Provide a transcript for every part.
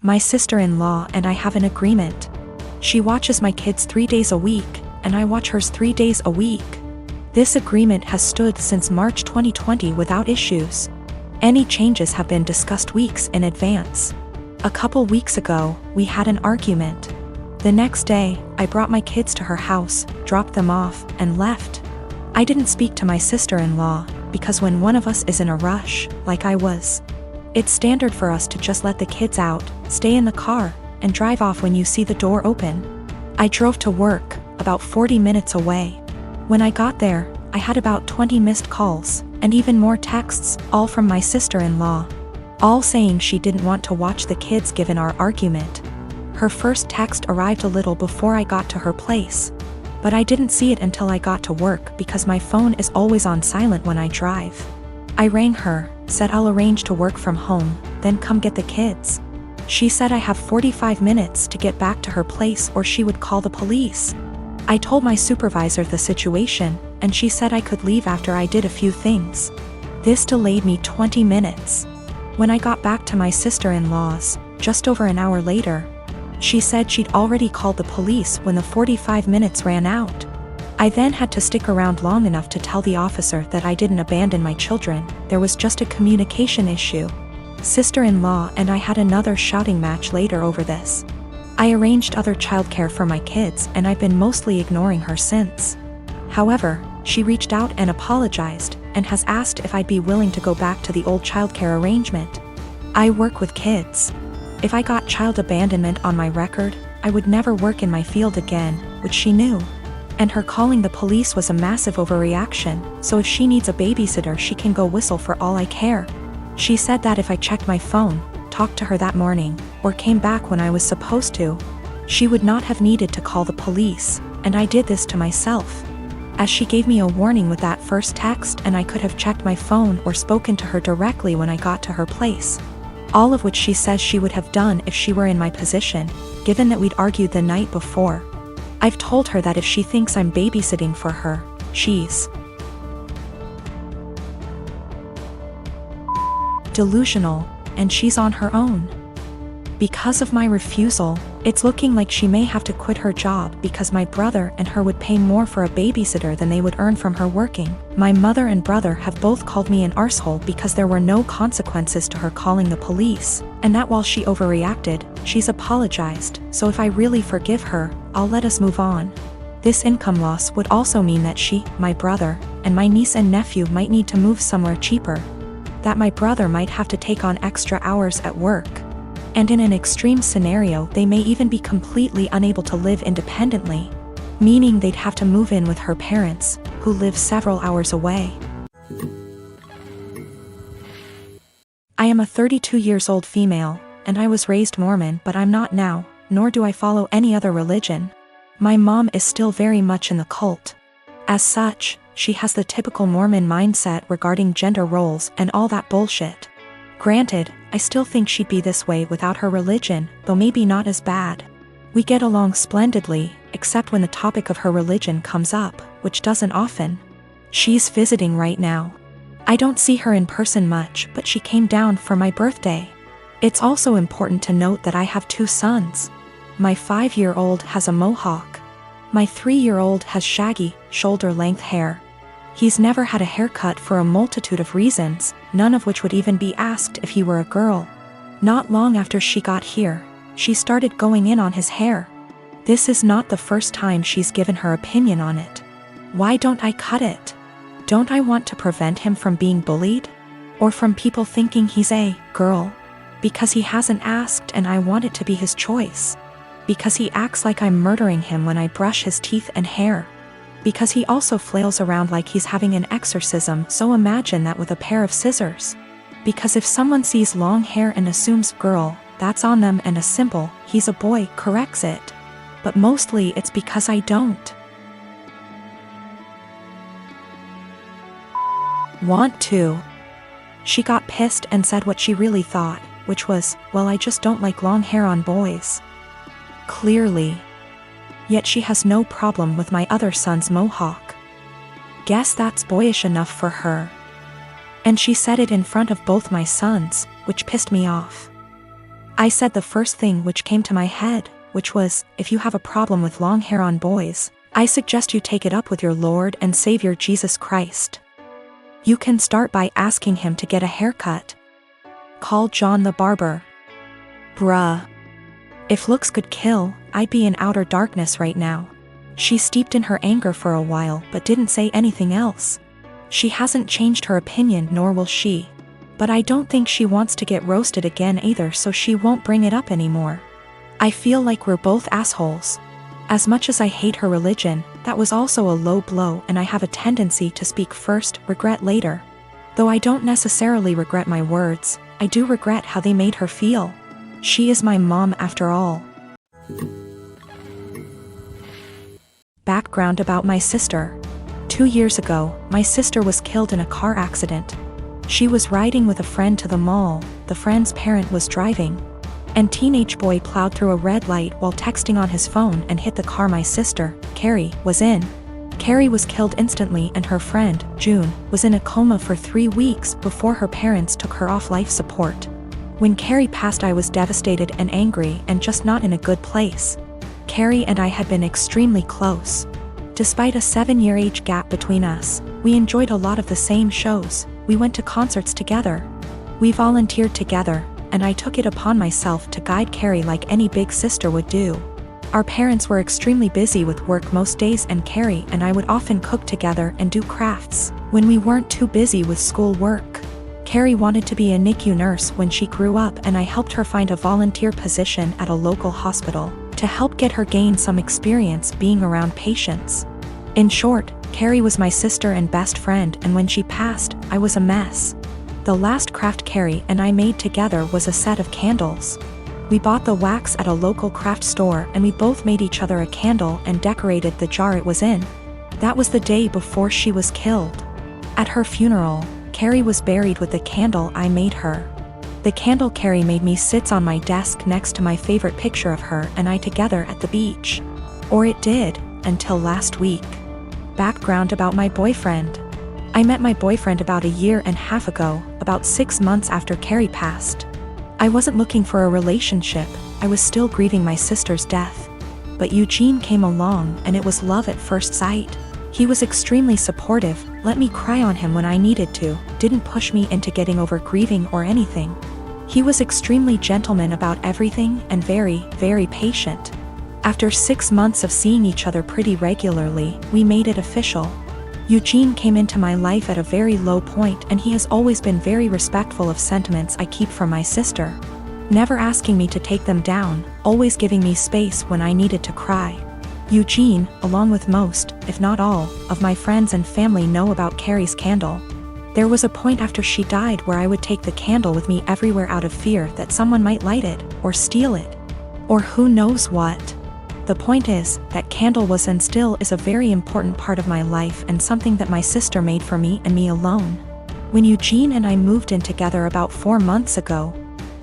My sister-in-law and I have an agreement. She watches my kids 3 days a week, and I watch hers 3 days a week. This agreement has stood since March 2020 without issues. Any changes have been discussed weeks in advance. A couple weeks ago, we had an argument. The next day, I brought my kids to her house, dropped them off, and left. I didn't speak to my sister-in-law, because when one of us is in a rush, like I was, it's standard for us to just let the kids out, stay in the car, and drive off when you see the door open. I drove to work, about 40 minutes away. When I got there, I had about 20 missed calls, and even more texts, all from my sister-in-law, all saying she didn't want to watch the kids given our argument. Her first text arrived a little before I got to her place, but I didn't see it until I got to work because my phone is always on silent when I drive. I rang her, said I'll arrange to work from home, then come get the kids. She said I have 45 minutes to get back to her place or she would call the police. I told my supervisor the situation, and she said I could leave after I did a few things. This delayed me 20 minutes. When I got back to my sister-in-law's, just over an hour later, she said she'd already called the police when the 45 minutes ran out. I then had to stick around long enough to tell the officer that I didn't abandon my children, there was just a communication issue. Sister-in-law and I had another shouting match later over this. I arranged other childcare for my kids and I've been mostly ignoring her since. However, she reached out and apologized, and has asked if I'd be willing to go back to the old childcare arrangement. I work with kids. If I got child abandonment on my record, I would never work in my field again, which she knew. And her calling the police was a massive overreaction, so if she needs a babysitter she can go whistle for all I care. She said that if I checked my phone, talked to her that morning, or came back when I was supposed to, she would not have needed to call the police, and I did this to myself. As she gave me a warning with that first text and I could have checked my phone or spoken to her directly when I got to her place. All of which she says she would have done if she were in my position, given that we'd argued the night before. I've told her that if she thinks I'm babysitting for her, she's delusional, and she's on her own. Because of my refusal, it's looking like she may have to quit her job because my brother and her would pay more for a babysitter than they would earn from her working. My mother and brother have both called me an arsehole because there were no consequences to her calling the police, and that while she overreacted, she's apologized, so if I really forgive her, I'll let us move on. This income loss would also mean that she, my brother, and my niece and nephew might need to move somewhere cheaper. That my brother might have to take on extra hours at work. And in an extreme scenario they may even be completely unable to live independently, meaning they'd have to move in with her parents, who live several hours away. I am a 32 years old female, and I was raised Mormon, but I'm not now, nor do I follow any other religion. My mom is still very much in the cult. As such, she has the typical Mormon mindset regarding gender roles and all that bullshit. Granted, I still think she'd be this way without her religion, though maybe not as bad. We get along splendidly, except when the topic of her religion comes up, which doesn't often. She's visiting right now. I don't see her in person much, but she came down for my birthday. It's also important to note that I have 2 sons. My 5-year-old has a mohawk. My 3-year-old has shaggy, shoulder-length hair. He's never had a haircut for a multitude of reasons, none of which would even be asked if he were a girl. Not long after she got here, she started going in on his hair. This is not the first time she's given her opinion on it. Why don't I cut it? Don't I want to prevent him from being bullied? Or from people thinking he's a girl? Because he hasn't asked and I want it to be his choice. Because he acts like I'm murdering him when I brush his teeth and hair. Because he also flails around like he's having an exorcism, so imagine that with a pair of scissors. Because if someone sees long hair and assumes girl, that's on them, and a simple, he's a boy, corrects it. But mostly it's because I don't want to. She got pissed and said what she really thought, which was, well, I just don't like long hair on boys. Clearly. Yet she has no problem with my other son's mohawk. Guess that's boyish enough for her. And she said it in front of both my sons, which pissed me off. I said the first thing which came to my head, which was, if you have a problem with long hair on boys, I suggest you take it up with your Lord and Savior Jesus Christ. You can start by asking him to get a haircut. Call John the barber. Bruh. If looks could kill, I'd be in outer darkness right now. She steeped in her anger for a while but didn't say anything else. She hasn't changed her opinion, nor will she. But I don't think she wants to get roasted again either, so she won't bring it up anymore. I feel like we're both assholes. As much as I hate her religion, that was also a low blow, and I have a tendency to speak first, regret later. Though I don't necessarily regret my words, I do regret how they made her feel. She is my mom after all. Background about my sister. 2 years ago, my sister was killed in a car accident. She was riding with a friend to the mall, the friend's parent was driving, and teenage boy plowed through a red light while texting on his phone and hit the car my sister, Carrie, was in. Carrie was killed instantly, and her friend, June, was in a coma for 3 weeks before her parents took her off life support. When Carrie passed, I was devastated and angry and just not in a good place. Carrie and I had been extremely close. Despite a 7-year age gap between us, we enjoyed a lot of the same shows, we went to concerts together. We volunteered together, and I took it upon myself to guide Carrie like any big sister would do. Our parents were extremely busy with work most days, and Carrie and I would often cook together and do crafts when we weren't too busy with school work. Carrie wanted to be a NICU nurse when she grew up, and I helped her find a volunteer position at a local hospital to help get her gain some experience being around patients. In short, Carrie was my sister and best friend, and when she passed, I was a mess. The last craft Carrie and I made together was a set of candles. We bought the wax at a local craft store, and we both made each other a candle and decorated the jar it was in. That was the day before she was killed. At her funeral, Carrie was buried with the candle I made her. The candle Carrie made me sits on my desk next to my favorite picture of her and I together at the beach. Or it did, until last week. Background about my boyfriend. I met my boyfriend about 1.5 years ago, about 6 months after Carrie passed. I wasn't looking for a relationship, I was still grieving my sister's death. But Eugene came along, and it was love at first sight. He was extremely supportive, let me cry on him when I needed to, didn't push me into getting over grieving or anything. He was extremely gentleman about everything and very, very patient. After 6 months of seeing each other pretty regularly, we made it official. Eugene came into my life at a very low point, and he has always been very respectful of sentiments I keep from my sister. Never asking me to take them down, always giving me space when I needed to cry. Eugene, along with most, if not all, of my friends and family know about Carrie's candle. There was a point after she died where I would take the candle with me everywhere out of fear that someone might light it, or steal it. Or who knows what. The point is, that candle was and still is a very important part of my life and something that my sister made for me and me alone. When Eugene and I moved in together about 4 months ago,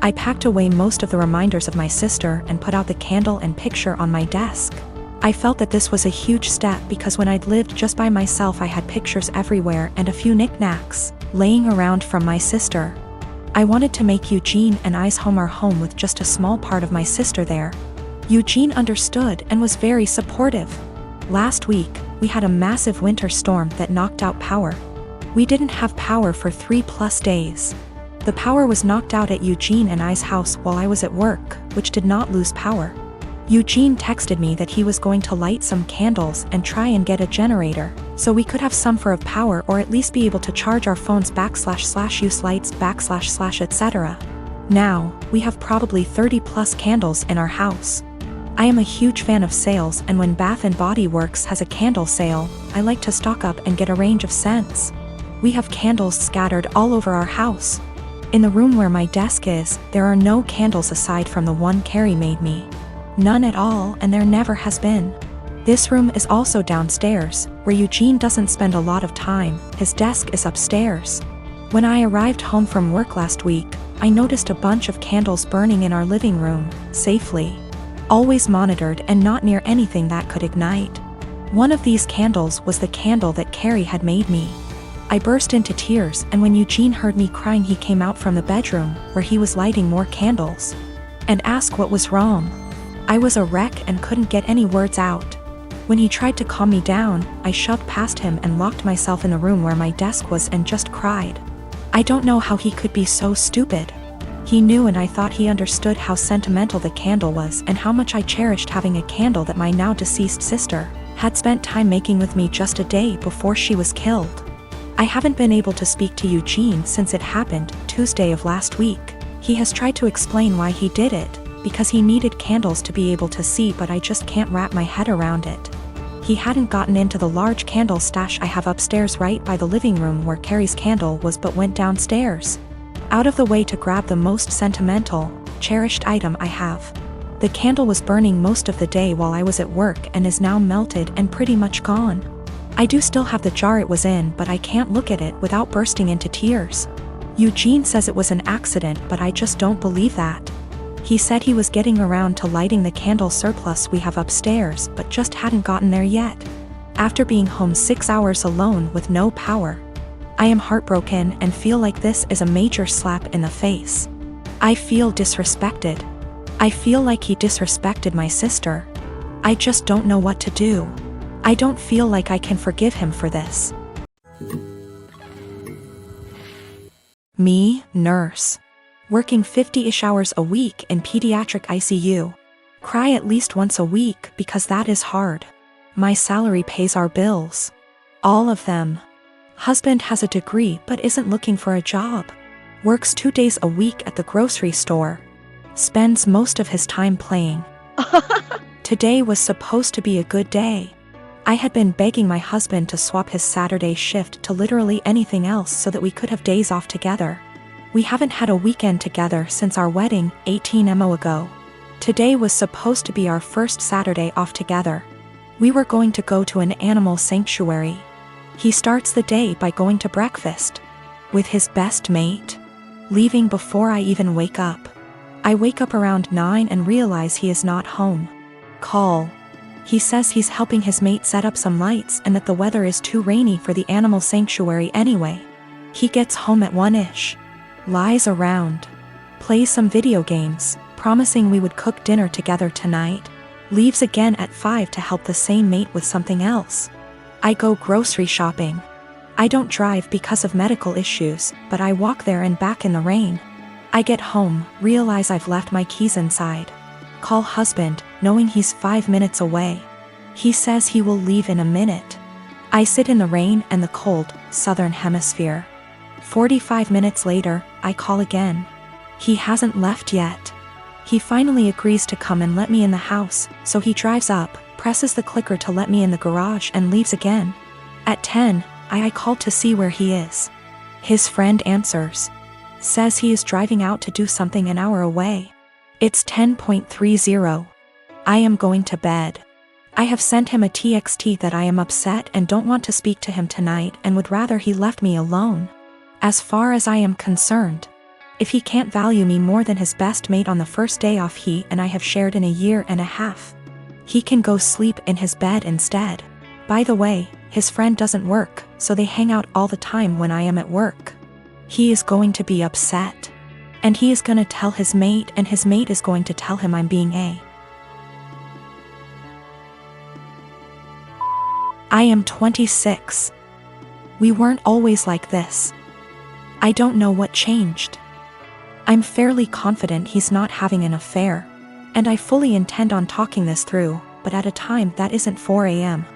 I packed away most of the reminders of my sister and put out the candle and picture on my desk. I felt that this was a huge step because when I'd lived just by myself I had pictures everywhere and a few knickknacks laying around from my sister. I wanted to make Eugene and I's home our home with just a small part of my sister there. Eugene understood and was very supportive. Last week, we had a massive winter storm that knocked out power. We didn't have power for 3+ days. The power was knocked out at Eugene and I's house while I was at work, which did not lose power. Eugene texted me that he was going to light some candles and try and get a generator, so we could have some for of power or at least be able to charge our phones / use lights / etc. Now, we have probably 30+ candles in our house. I am a huge fan of sales, and when Bath & Body Works has a candle sale, I like to stock up and get a range of scents. We have candles scattered all over our house. In the room where my desk is, there are no candles aside from the one Carrie made me. None at all, and there never has been. This room is also downstairs, where Eugene doesn't spend a lot of time, his desk is upstairs. When I arrived home from work last week, I noticed a bunch of candles burning in our living room, safely. Always monitored and not near anything that could ignite. One of these candles was the candle that Carrie had made me. I burst into tears, and when Eugene heard me crying he came out from the bedroom, where he was lighting more candles. and ask what was wrong. I was a wreck and couldn't get any words out. When he tried to calm me down, I shoved past him and locked myself in the room where my desk was and just cried. I don't know how he could be so stupid. He knew, and I thought he understood how sentimental the candle was and how much I cherished having a candle that my now deceased sister had spent time making with me just a day before she was killed. I haven't been able to speak to Eugene since it happened, Tuesday of last week. He has tried to explain why he did it, because he needed candles to be able to see, but I just can't wrap my head around it. He hadn't gotten into the large candle stash I have upstairs right by the living room where Carrie's candle was, but went downstairs, out of the way, to grab the most sentimental, cherished item I have. The candle was burning most of the day while I was at work and is now melted and pretty much gone. I do still have the jar it was in, but I can't look at it without bursting into tears. Eugene says it was an accident, but I just don't believe that. He said he was getting around to lighting the candle surplus we have upstairs, but just hadn't gotten there yet. After being home 6 hours alone with no power, I am heartbroken and feel like this is a major slap in the face. I feel disrespected. I feel like he disrespected my sister. I just don't know what to do. I don't feel like I can forgive him for this. Me, nurse. Working 50-ish hours a week in pediatric ICU. Cry at least once a week because that is hard. My salary pays our bills. All of them. Husband has a degree but isn't looking for a job. Works 2 days a week at the grocery store. Spends most of his time playing. Today was supposed to be a good day. I had been begging my husband to swap his Saturday shift to literally anything else so that we could have days off together. We haven't had a weekend together since our wedding, 18 months ago. Today was supposed to be our first Saturday off together. We were going to go to an animal sanctuary. He starts the day by going to breakfast with his best mate, leaving before I even wake up. I wake up around 9 and realize he is not home. Call. He says he's helping his mate set up some lights and that the weather is too rainy for the animal sanctuary anyway. He gets home at 1-ish. Lies around. Plays some video games, promising we would cook dinner together tonight. Leaves again at 5 to help the same mate with something else. I go grocery shopping. I don't drive because of medical issues, but I walk there and back in the rain. I get home, realize I've left my keys inside. Call husband, knowing he's 5 minutes away. He says he will leave in a minute. I sit in the rain and the cold, southern hemisphere. 45 minutes later, I call again. He hasn't left yet. He finally agrees to come and let me in the house, so he drives up, presses the clicker to let me in the garage and leaves again. At 10, I call to see where he is. His friend answers. Says he is driving out to do something an hour away. It's 10:30. I am going to bed. I have sent him a TXT that I am upset and don't want to speak to him tonight and would rather he left me alone. As far as I am concerned, if he can't value me more than his best mate on the first day off he and I have shared in a year and a half, he can go sleep in his bed instead. By the way, his friend doesn't work, so they hang out all the time when I am at work. He is going to be upset. And he is going to tell his mate, and his mate is going to tell him I'm being I am 26. We weren't always like this. I don't know what changed. I'm fairly confident he's not having an affair, and I fully intend on talking this through, but at a time that isn't 4 a.m.